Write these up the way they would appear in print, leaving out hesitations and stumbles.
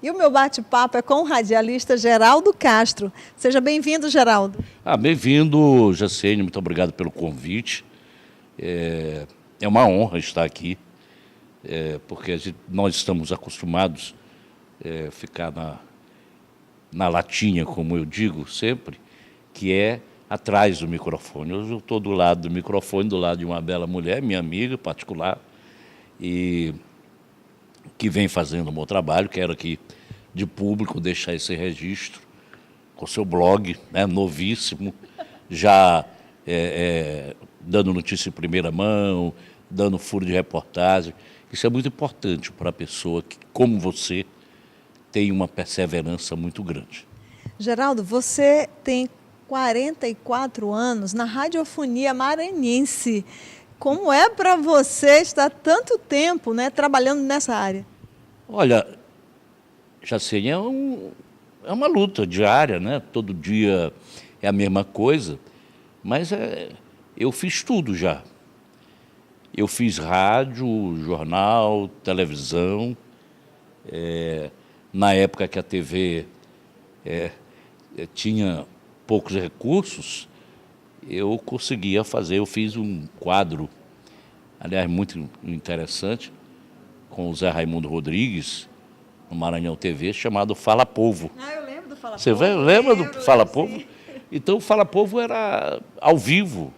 E o meu bate-papo é com o radialista Geraldo Castro. Seja bem-vindo, Geraldo. Bem-vindo, Jacene, muito obrigado pelo convite. É uma honra estar aqui, porque nós estamos acostumados a ficar na latinha, como eu digo sempre, que é atrás do microfone. Hoje eu estou do lado do microfone, do lado de uma bela mulher, minha amiga particular, e que vem fazendo o meu trabalho. Quero aqui, de público, deixar esse registro com o seu blog, né, novíssimo, já dando notícia em primeira mão, dando furo de reportagem. Isso é muito importante para a pessoa que, como você, tem uma perseverança muito grande. Geraldo, você tem 44 anos na radiofonia maranhense. Como é para você estar tanto tempo, né, trabalhando nessa área? Olha, Jacene, é uma luta diária, né? Todo dia é a mesma coisa, mas eu fiz tudo já. Eu fiz rádio, jornal, televisão. Na época que a TV tinha poucos recursos, eu conseguia fazer. Eu fiz um quadro, aliás, muito interessante, com o Zé Raimundo Rodrigues, no Maranhão TV, chamado Fala Povo. Eu lembro do Fala Você Povo. lembra do Fala Povo? Sim. Então, o Fala Povo era ao vivo.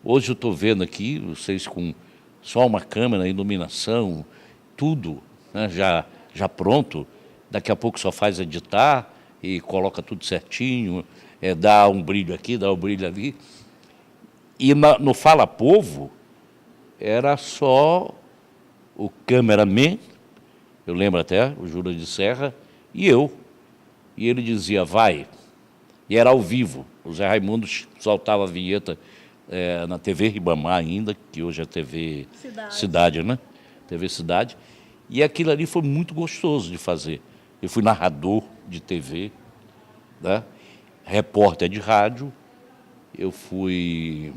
Hoje eu estou vendo aqui, vocês com só uma câmera, iluminação, tudo, né, já pronto. Daqui a pouco só faz editar e coloca tudo certinho, dá um brilho aqui, dá um brilho ali. E no Fala Povo era só o cameraman, eu lembro até, o Júlio de Serra, e eu. E ele dizia, vai. E era ao vivo. O Zé Raimundo soltava a vinheta na TV Ribamar ainda, que hoje é TV Cidade, né? TV Cidade. E aquilo ali foi muito gostoso de fazer. Eu fui narrador de TV, né? Repórter de rádio. Eu fui...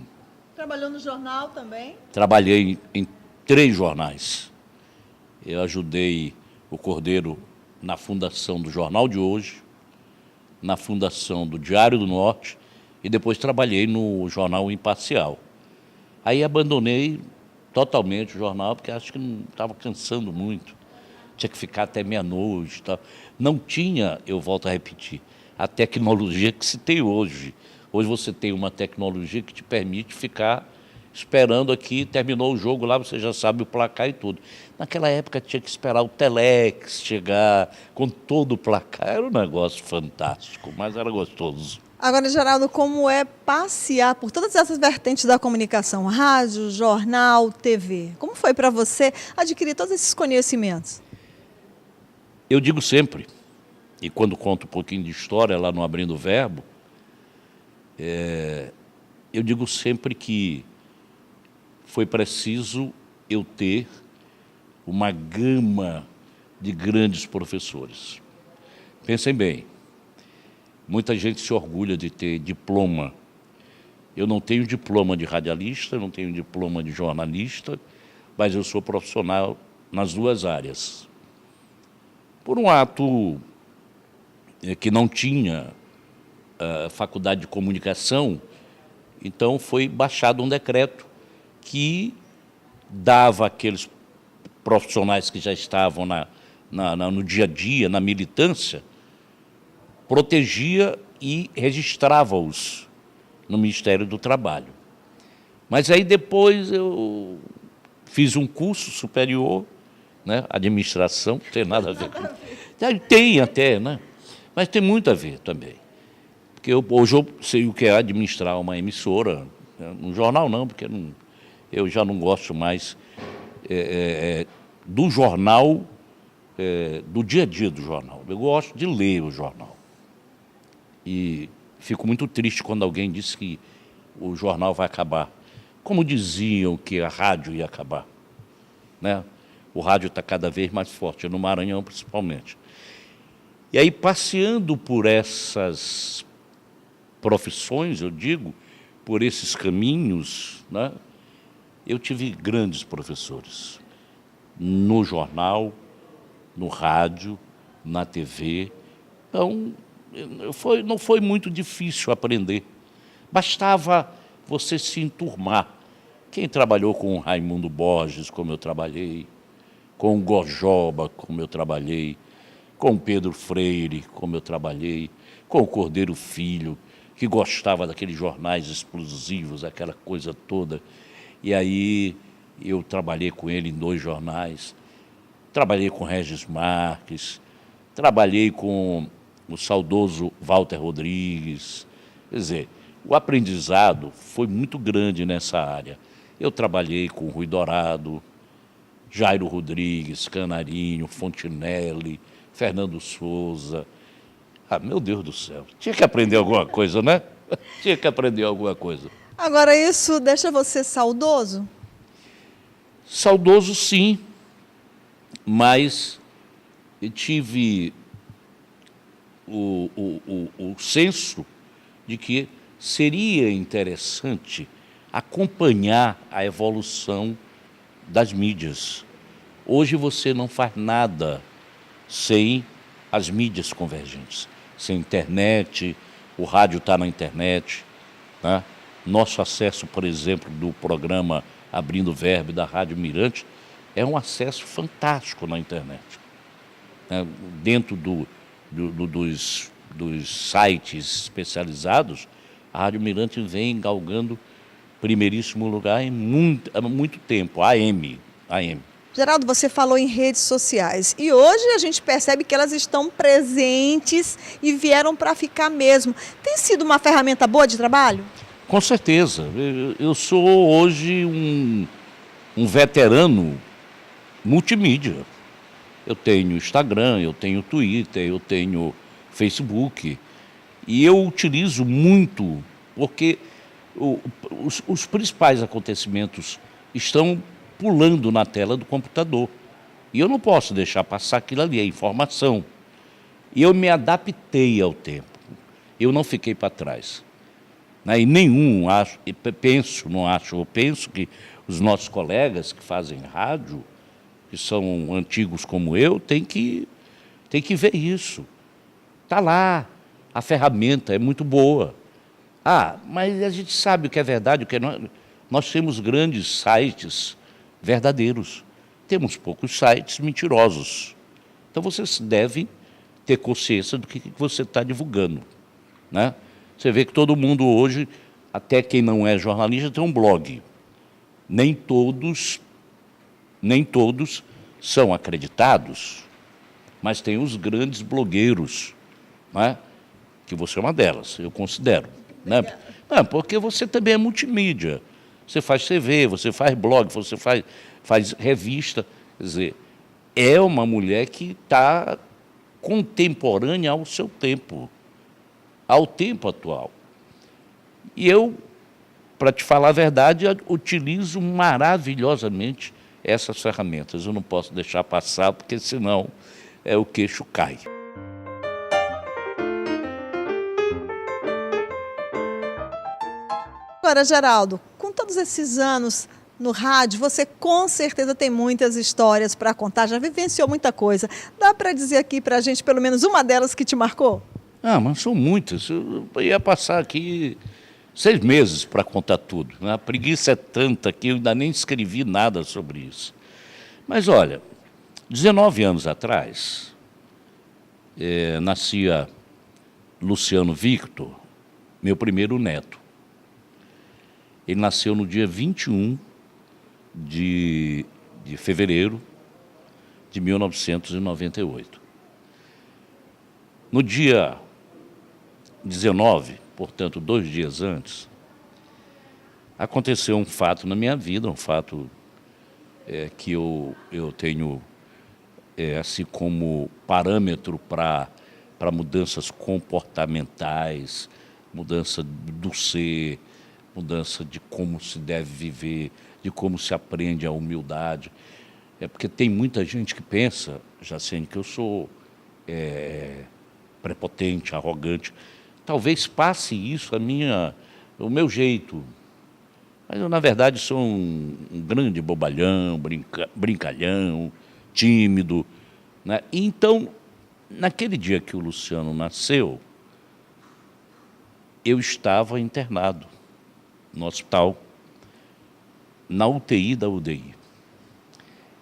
Trabalhou no jornal também? Trabalhei em 3 jornais. Eu ajudei o Cordeiro na fundação do Jornal de Hoje, na fundação do Diário do Norte, e depois trabalhei no Jornal Imparcial. Aí abandonei totalmente o jornal, porque acho que não estava cansando muito. Tinha que ficar até meia-noite. Não tinha, eu volto a repetir, a tecnologia que se tem hoje. Hoje você tem uma tecnologia que te permite ficar esperando aqui, terminou o jogo lá, você já sabe o placar e tudo. Naquela época tinha que esperar o Telex chegar com todo o placar. Era um negócio fantástico, mas era gostoso. Agora, Geraldo, como é passear por todas essas vertentes da comunicação, rádio, jornal, TV? Como foi para você adquirir todos esses conhecimentos? Eu digo sempre, e quando conto um pouquinho de história lá no Abrindo o Verbo, eu digo sempre que foi preciso eu ter uma gama de grandes professores. Pensem bem, muita gente se orgulha de ter diploma. Eu não tenho diploma de radialista, não tenho diploma de jornalista, mas eu sou profissional nas 2 áreas. Por um ato que não tinha faculdade de comunicação, então foi baixado um decreto que dava àqueles profissionais que já estavam no dia a dia, na militância, protegia e registrava-os no Ministério do Trabalho. Mas aí depois eu fiz um curso superior, né, administração, não tem nada a ver com... Tem até, né? Mas tem muito a ver também. Porque hoje eu sei o que é administrar uma emissora, né? Um jornal não, porque eu já não gosto mais do jornal, do dia a dia do jornal. Eu gosto de ler o jornal. E fico muito triste quando alguém diz que o jornal vai acabar. Como diziam que a rádio ia acabar, né? O rádio está cada vez mais forte, no Maranhão principalmente. E aí, passeando por essas profissões, eu digo, por esses caminhos, né, eu tive grandes professores no jornal, no rádio, na TV. Então, não foi muito difícil aprender. Bastava você se enturmar. Quem trabalhou com o Raimundo Borges, como eu trabalhei, com o Gorjoba, como eu trabalhei, com o Pedro Freire, como eu trabalhei, com o Cordeiro Filho, que gostava daqueles jornais explosivos, aquela coisa toda. E aí eu trabalhei com ele em 2 jornais. Trabalhei com Regis Marques, trabalhei com o saudoso Walter Rodrigues. Quer dizer, o aprendizado foi muito grande nessa área. Eu trabalhei com Rui Dourado, Jairo Rodrigues, Canarinho, Fontinelli, Fernando Souza. Ah, meu Deus do céu, tinha que aprender alguma coisa, né? Tinha que aprender alguma coisa. Agora, isso deixa você saudoso? Saudoso, sim, mas eu tive o senso de que seria interessante acompanhar a evolução das mídias. Hoje você não faz nada sem as mídias convergentes, sem internet, o rádio está na internet, né? Nosso acesso, por exemplo, do programa Abrindo Verbo da Rádio Mirante é um acesso fantástico na internet, né? Dentro dos sites especializados, a Rádio Mirante vem galgando primeiríssimo lugar há muito tempo, AM. Geraldo, você falou em redes sociais e hoje a gente percebe que elas estão presentes e vieram para ficar mesmo. Tem sido uma ferramenta boa de trabalho? Com certeza. Eu sou hoje um veterano multimídia. Eu tenho Instagram, eu tenho Twitter, eu tenho Facebook. E eu utilizo muito porque os principais acontecimentos estão pulando na tela do computador. E eu não posso deixar passar aquilo ali, a informação. E eu me adaptei ao tempo. Eu não fiquei para trás. E nenhum, eu penso que os nossos colegas que fazem rádio, que são antigos como eu, têm que ver isso. Está lá, a ferramenta é muito boa. Ah, mas a gente sabe o que é verdade, o que é não. Nós temos grandes sites verdadeiros. Temos poucos sites mentirosos. Então você deve ter consciência do que você está divulgando, né? Você vê que todo mundo hoje, até quem não é jornalista, tem um blog. Nem todos são acreditados, mas tem os grandes blogueiros, né? Que você é uma delas, eu considero. Né? Não, porque você também é multimídia. Você faz TV, você faz blog, você faz revista. Quer dizer, é uma mulher que está contemporânea ao seu tempo, ao tempo atual. E eu, para te falar a verdade, utilizo maravilhosamente essas ferramentas. Eu não posso deixar passar, porque senão o queixo cai. Agora, Geraldo, com todos esses anos no rádio, você com certeza tem muitas histórias para contar, já vivenciou muita coisa. Dá para dizer aqui para a gente pelo menos uma delas que te marcou? Ah, mas são muitas. Eu ia passar aqui 6 meses para contar tudo. A preguiça é tanta que eu ainda nem escrevi nada sobre isso. Mas, olha, 19 anos atrás, nascia Luciano Victor, meu primeiro neto. Ele nasceu no dia 21 de fevereiro de 1998. No dia 19, portanto, 2 dias antes, aconteceu um fato na minha vida, um fato que eu tenho assim como parâmetro para mudanças comportamentais, mudança do ser, mudança de como se deve viver, de como se aprende a humildade. É porque tem muita gente que pensa, Jacene, que eu sou prepotente, arrogante. Talvez passe isso o meu jeito. Mas eu, na verdade, sou um grande bobalhão, brincalhão, tímido. né? Então, naquele dia que o Luciano nasceu, eu estava internado no hospital, na UTI da UDI.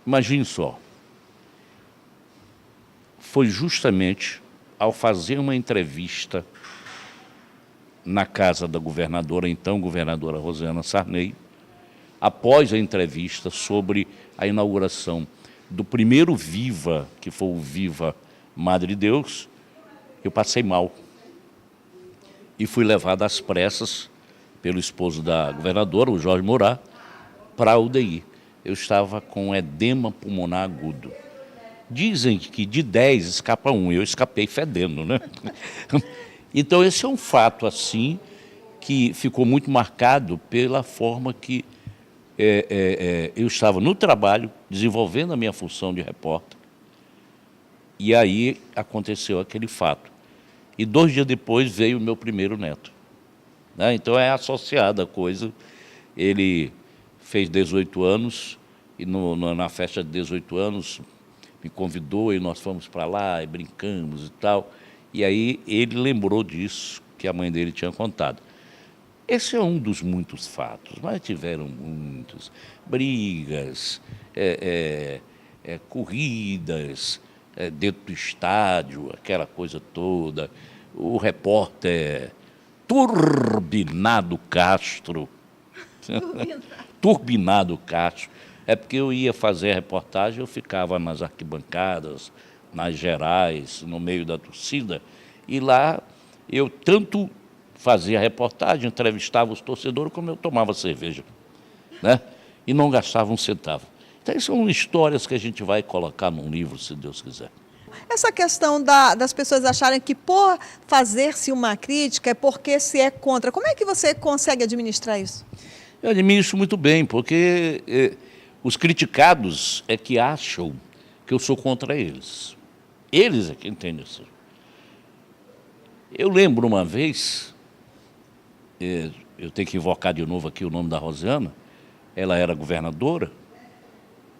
Imagine só, foi justamente ao fazer uma entrevista na casa da governadora, então governadora Rosiana Sarney, após a entrevista sobre a inauguração do primeiro Viva, que foi o Viva Madre de Deus, eu passei mal. E fui levado às pressas pelo esposo da governadora, o Jorge Mourá, para a UDI. Eu estava com edema pulmonar agudo. Dizem que de 10 escapa 1, eu escapei fedendo, né? Então esse é um fato assim que ficou muito marcado pela forma que eu estava no trabalho, desenvolvendo a minha função de repórter, e aí aconteceu aquele fato. E 2 dias depois veio o meu primeiro neto, né? Então é associada a coisa. Ele fez 18 anos e na festa de 18 anos me convidou e nós fomos para lá e brincamos e tal. E aí ele lembrou disso que a mãe dele tinha contado. Esse é um dos muitos fatos, mas tiveram muitos. Brigas, corridas dentro do estádio, aquela coisa toda. O repórter Turbinado Castro. Turbinado Castro. É porque eu ia fazer a reportagem, eu ficava nas arquibancadas, nas gerais, no meio da torcida, e lá eu tanto fazia a reportagem, entrevistava os torcedores, como eu tomava cerveja, né? E não gastava um centavo. Então, são histórias que a gente vai colocar num livro, se Deus quiser. Essa questão das pessoas acharem que por fazer-se uma crítica é porque se é contra. Como é que você consegue administrar isso? Eu administro muito bem, porque os criticados é que acham que eu sou contra eles. Eles é que entendem isso. Eu lembro uma vez, eu tenho que invocar de novo aqui o nome da Rosiana, ela era governadora,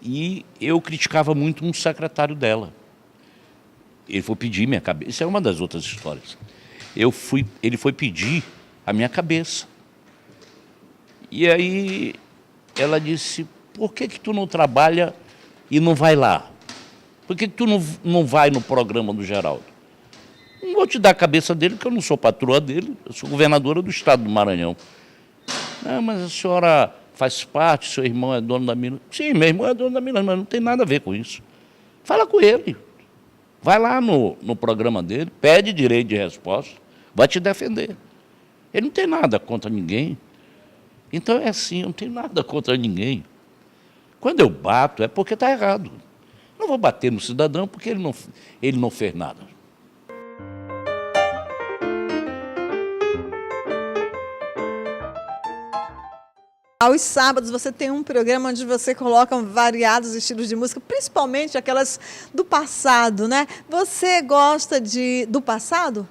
e eu criticava muito um secretário dela. Ele foi pedir minha cabeça, isso é uma das outras histórias. Ele foi pedir a minha cabeça. E aí ela disse, por que tu não trabalha e não vai lá? Por que tu não vai no programa do Geraldo? Não vou te dar a cabeça dele, porque eu não sou patroa dele, eu sou governadora do estado do Maranhão. Não, mas a senhora faz parte, seu irmão é dono da mina. Sim, meu irmão é dono da mina, mas não tem nada a ver com isso. Fala com ele. Vai lá no programa dele, pede direito de resposta, vai te defender. Ele não tem nada contra ninguém. Então é assim, eu não tenho nada contra ninguém. Quando eu bato, é porque está errado. Não vou bater no cidadão porque ele não fez nada. Aos sábados você tem um programa onde você coloca variados estilos de música, principalmente aquelas do passado, né? Você gosta do passado?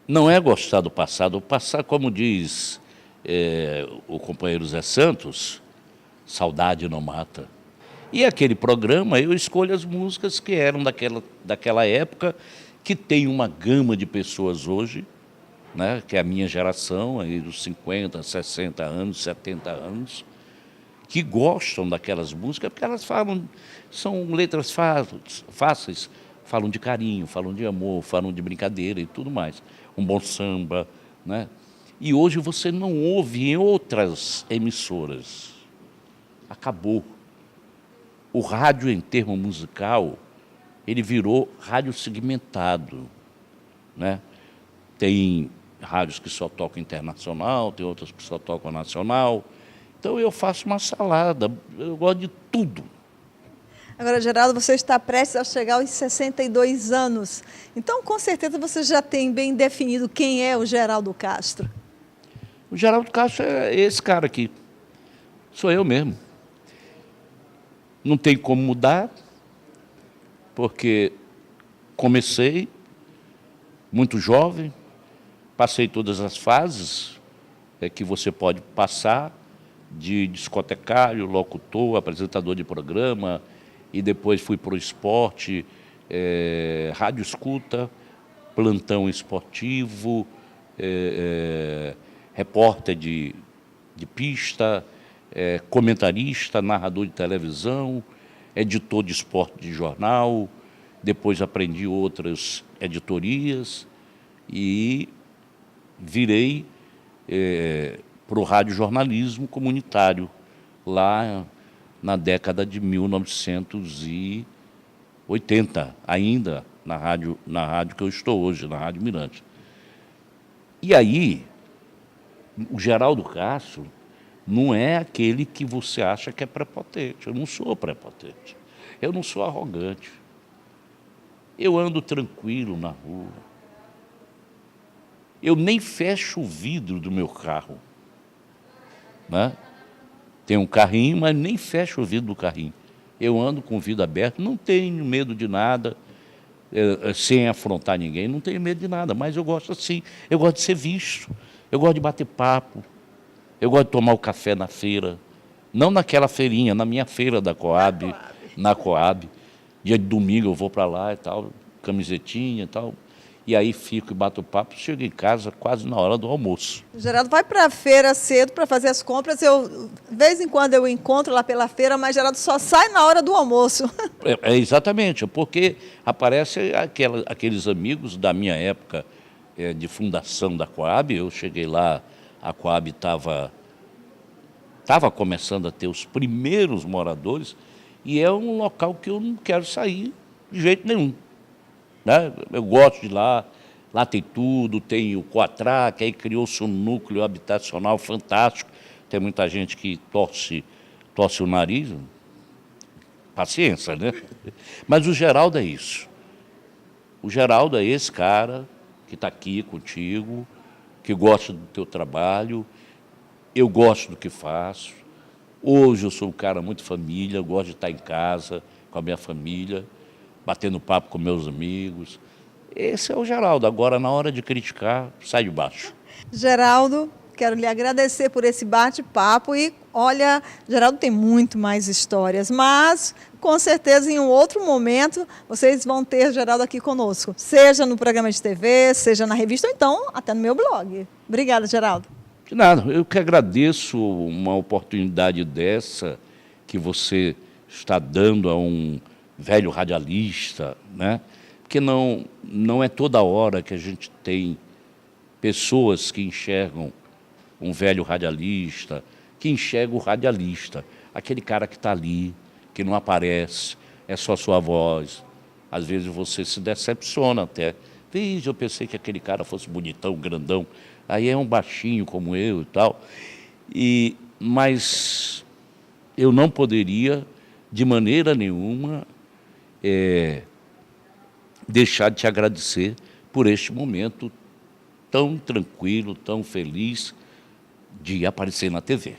Não é gostar do passado. O passado, como diz o companheiro Zé Santos, saudade não mata. E aquele programa, eu escolho as músicas que eram daquela época, que tem uma gama de pessoas hoje, né, que é a minha geração, aí dos 50, 60 anos, 70 anos, que gostam daquelas músicas, porque elas são letras fáceis, falam de carinho, falam de amor, falam de brincadeira e tudo mais. Um bom samba, né? E hoje você não ouve em outras emissoras. Acabou. O rádio, em termo musical, ele virou rádio segmentado, né? Tem rádios que só tocam internacional, tem outras que só tocam nacional. Então eu faço uma salada, eu gosto de tudo. Agora, Geraldo, você está prestes a chegar aos 62 anos. Então, com certeza, você já tem bem definido quem é o Geraldo Castro. O Geraldo Castro é esse cara aqui. Sou eu mesmo. Não tem como mudar, porque comecei muito jovem, passei todas as fases que você pode passar, de discotecário, locutor, apresentador de programa, e depois fui para o esporte, rádio escuta, plantão esportivo, repórter de pista, comentarista, narrador de televisão, editor de esporte de jornal, depois aprendi outras editorias e virei para o radiojornalismo comunitário, lá na década de 1980, ainda na rádio que eu estou hoje, na Rádio Mirante. E aí, o Geraldo Castro não é aquele que você acha que é prepotente. Eu não sou prepotente. Eu não sou arrogante. Eu ando tranquilo na rua. Eu nem fecho o vidro do meu carro, né? Tem um carrinho, mas nem fecho o vidro do carrinho. Eu ando com o vidro aberto, não tenho medo de nada, sem afrontar ninguém, não tenho medo de nada, mas eu gosto assim, eu gosto de ser visto, eu gosto de bater papo, eu gosto de tomar o café na feira, não naquela feirinha, na minha feira da Coab, na Coab. Dia de domingo eu vou para lá e tal, camisetinha e tal. E aí fico e bato papo, chego em casa quase na hora do almoço. O Geraldo vai para a feira cedo para fazer as compras. De vez em quando eu encontro lá pela feira, mas Geraldo só sai na hora do almoço. Exatamente, porque aparecem aqueles amigos da minha época de fundação da Coab. Eu cheguei lá, a Coab estava começando a ter os primeiros moradores, e é um local que eu não quero sair de jeito nenhum. Né? Eu gosto de ir lá, lá tem tudo, tem o Coatrá, que aí criou-se um núcleo habitacional fantástico. Tem muita gente que torce o nariz, paciência, né? Mas o Geraldo é isso. O Geraldo é esse cara que está aqui contigo, que gosta do teu trabalho. Eu gosto do que faço. Hoje eu sou um cara muito família, eu gosto de estar em casa com a minha família, batendo papo com meus amigos. Esse é o Geraldo. Agora, na hora de criticar, sai de baixo. Geraldo, quero lhe agradecer por esse bate-papo e, olha, Geraldo tem muito mais histórias, mas, com certeza, em um outro momento, vocês vão ter Geraldo aqui conosco, seja no programa de TV, seja na revista, ou então até no meu blog. Obrigada, Geraldo. De nada, eu que agradeço uma oportunidade dessa que você está dando a um velho radialista, né? Porque não é toda hora que a gente tem pessoas que enxergam um velho radialista, que enxerga o radialista, aquele cara que está ali, que não aparece, é só sua voz. Às vezes você se decepciona até. Veja, eu pensei que aquele cara fosse bonitão, grandão, aí é um baixinho como eu e tal. Mas eu não poderia, de maneira nenhuma, deixar de te agradecer por este momento tão tranquilo, tão feliz de aparecer na TV.